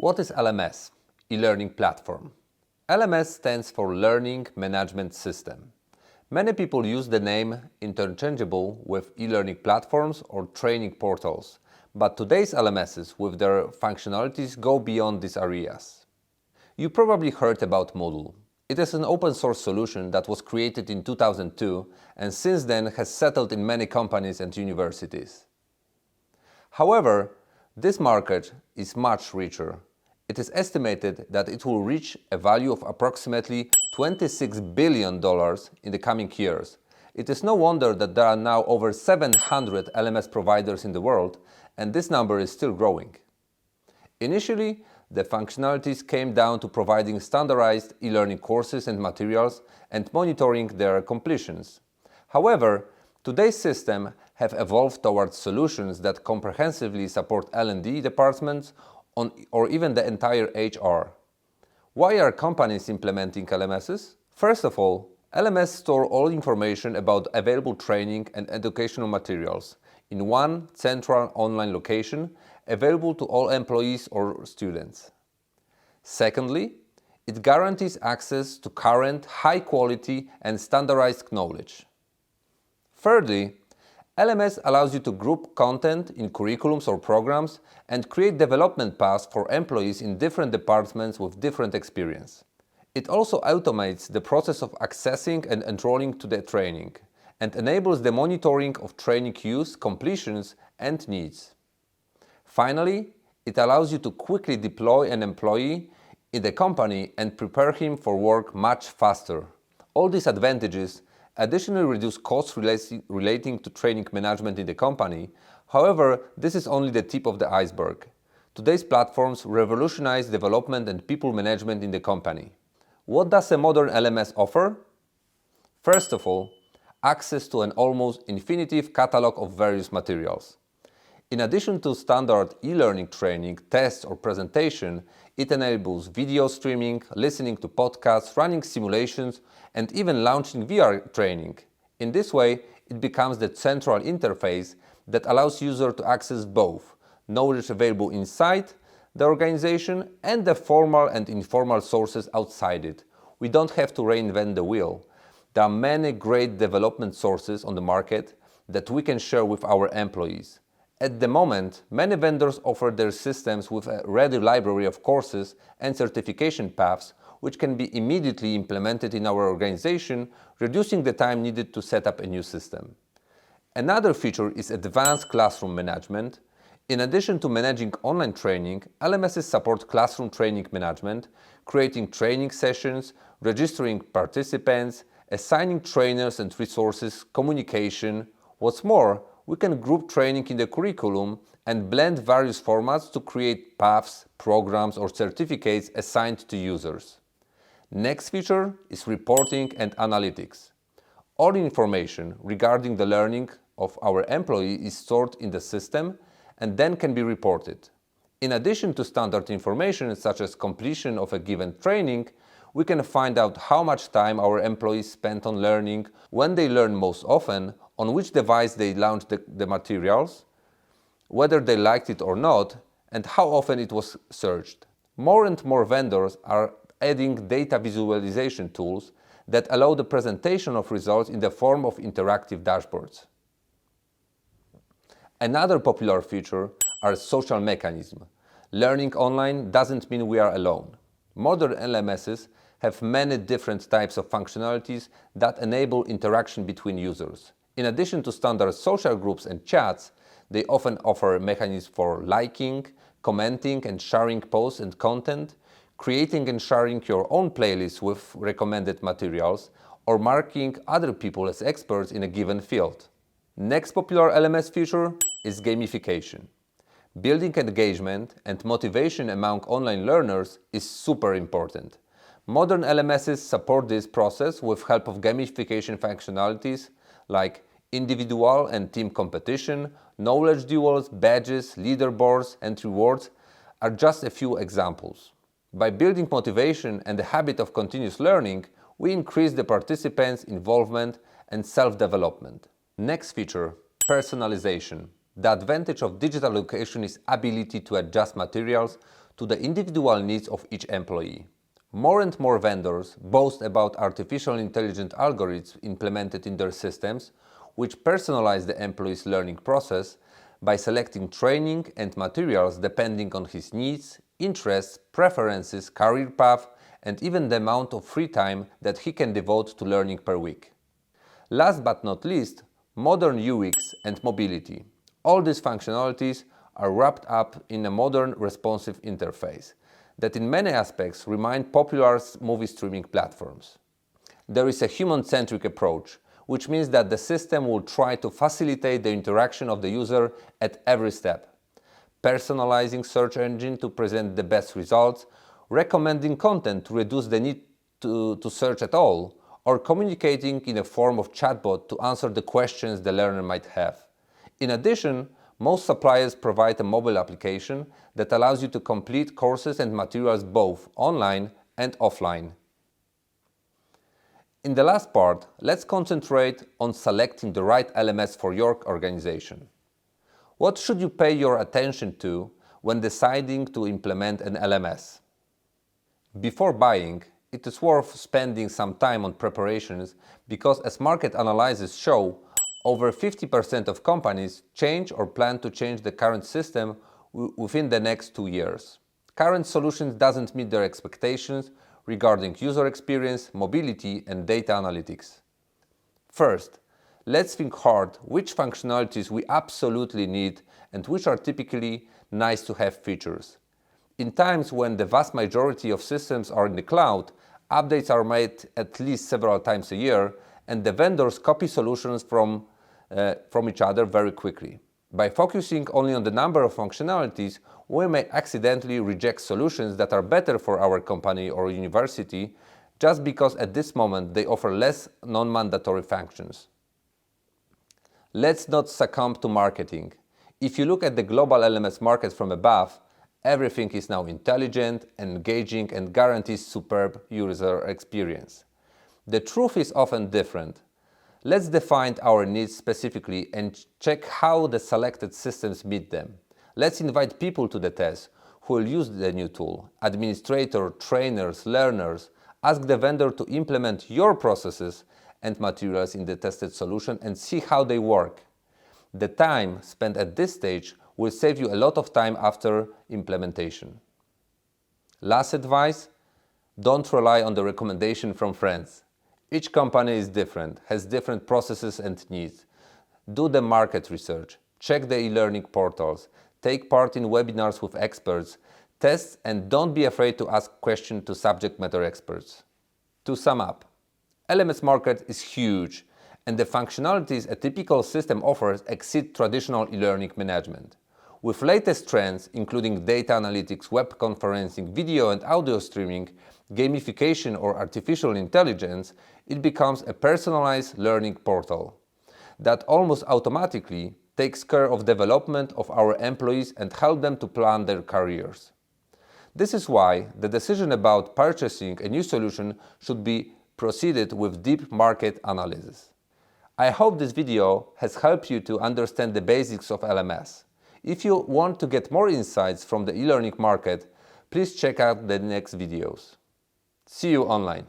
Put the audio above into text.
What is LMS? E-learning platform. LMS stands for Learning Management System. Many people use the name interchangeable with e-learning platforms or training portals, but today's LMSs with their functionalities go beyond these areas. You probably heard about Moodle. It is an open source solution that was created in 2002 and since then has settled in many companies and universities. However, this market is much richer. It is estimated that it will reach a value of approximately $26 billion in the coming years. It is no wonder that there are now over 700 LMS providers in the world, and this number is still growing. Initially, the functionalities came down to providing standardized e-learning courses and materials and monitoring their completions. However, today's systems have evolved towards solutions that comprehensively support L&D departments or even the entire HR. Why are companies implementing LMSs? First of all, LMS store all information about available training and educational materials in one central online location available to all employees or students. Secondly, it guarantees access to current, high-quality and standardized knowledge. Thirdly, LMS allows you to group content in curriculums or programs and create development paths for employees in different departments with different experience. It also automates the process of accessing and enrolling to the training and enables the monitoring of training use, completions, and needs. Finally, it allows you to quickly deploy an employee in the company and prepare him for work much faster. All these advantages additionally reduce costs relating to training management in the company. However, this is only the tip of the iceberg. Today's platforms revolutionize development and people management in the company. What does a modern LMS offer? First of all, access to an almost infinitive catalog of various materials. In addition to standard e-learning training, tests or presentation, it enables video streaming, listening to podcasts, running simulations, and even launching VR training. In this way, it becomes the central interface that allows users to access both knowledge available inside the organization and the formal and informal sources outside it. We don't have to reinvent the wheel. There are many great development sources on the market that we can share with our employees. At the moment, many vendors offer their systems with a ready library of courses and certification paths which can be immediately implemented in our organization, reducing the time needed to set up a new system. Another feature is advanced classroom management. In addition to managing online training, LMSs support classroom training management, creating training sessions, registering participants, assigning trainers and resources, communication. What's more, we can group training in the curriculum and blend various formats to create paths, programs, or certificates assigned to users. Next feature is reporting and analytics. All information regarding the learning of our employee is stored in the system and then can be reported. In addition to standard information such as completion of a given training, we can find out how much time our employees spent on learning, when they learn most often, on which device they launched the materials, whether they liked it or not, and how often it was searched. More and more vendors are adding data visualization tools that allow the presentation of results in the form of interactive dashboards. Another popular feature are social mechanisms. Learning online doesn't mean we are alone. Modern LMSs have many different types of functionalities that enable interaction between users. In addition to standard social groups and chats, they often offer mechanisms for liking, commenting and sharing posts and content, creating and sharing your own playlists with recommended materials, or marking other people as experts in a given field. Next popular LMS feature is gamification. Building engagement and motivation among online learners is super important. Modern LMSs support this process with help of gamification functionalities like individual and team competition, knowledge duels, badges, leaderboards, and rewards are just a few examples. By building motivation and the habit of continuous learning, we increase the participants' involvement and self-development. Next feature, personalization. The advantage of digital education is ability to adjust materials to the individual needs of each employee. More and more vendors boast about artificial intelligence algorithms implemented in their systems, which personalize the employee's learning process by selecting training and materials depending on his needs, interests, preferences, career path, and even the amount of free time that he can devote to learning per week. Last but not least, modern UX and mobility. All these functionalities are wrapped up in a modern responsive interface that in many aspects remind popular movie streaming platforms. There is a human-centric approach, which means that the system will try to facilitate the interaction of the user at every step, personalizing search engine to present the best results, recommending content to reduce the need to search at all, or communicating in a form of chatbot to answer the questions the learner might have. In addition, most suppliers provide a mobile application that allows you to complete courses and materials both online and offline. In the last part, let's concentrate on selecting the right LMS for your organization. What should you pay your attention to when deciding to implement an LMS? Before buying, it is worth spending some time on preparations because, as market analyses show, over 50% of companies change or plan to change the current system within the next 2 years. Current solutions doesn't meet their expectations regarding user experience, mobility, and data analytics. First, let's think hard which functionalities we absolutely need and which are typically nice-to-have features. In times when the vast majority of systems are in the cloud, updates are made at least several times a year, and the vendors copy solutions from each other very quickly. By focusing only on the number of functionalities, we may accidentally reject solutions that are better for our company or university just because at this moment they offer less non-mandatory functions. Let's not succumb to marketing. If you look at the global LMS market from above, everything is now intelligent, engaging, and guarantees superb user experience. The truth is often different. Let's define our needs specifically and check how the selected systems meet them. Let's invite people to the test who will use the new tool. Administrators, trainers, learners. Ask the vendor to implement your processes and materials in the tested solution and see how they work. The time spent at this stage will save you a lot of time after implementation. Last advice, don't rely on the recommendation from friends. Each company is different, has different processes and needs. Do the market research, check the e-learning portals, take part in webinars with experts, test, and don't be afraid to ask questions to subject matter experts. To sum up, LMS market is huge, and the functionalities a typical system offers exceed traditional e-learning management. With latest trends, including data analytics, web conferencing, video and audio streaming, gamification or artificial intelligence, it becomes a personalized learning portal that almost automatically takes care of development of our employees and help them to plan their careers. This is why the decision about purchasing a new solution should be proceeded with deep market analysis. I hope this video has helped you to understand the basics of LMS. If you want to get more insights from the e-learning market, please check out the next videos. See you online.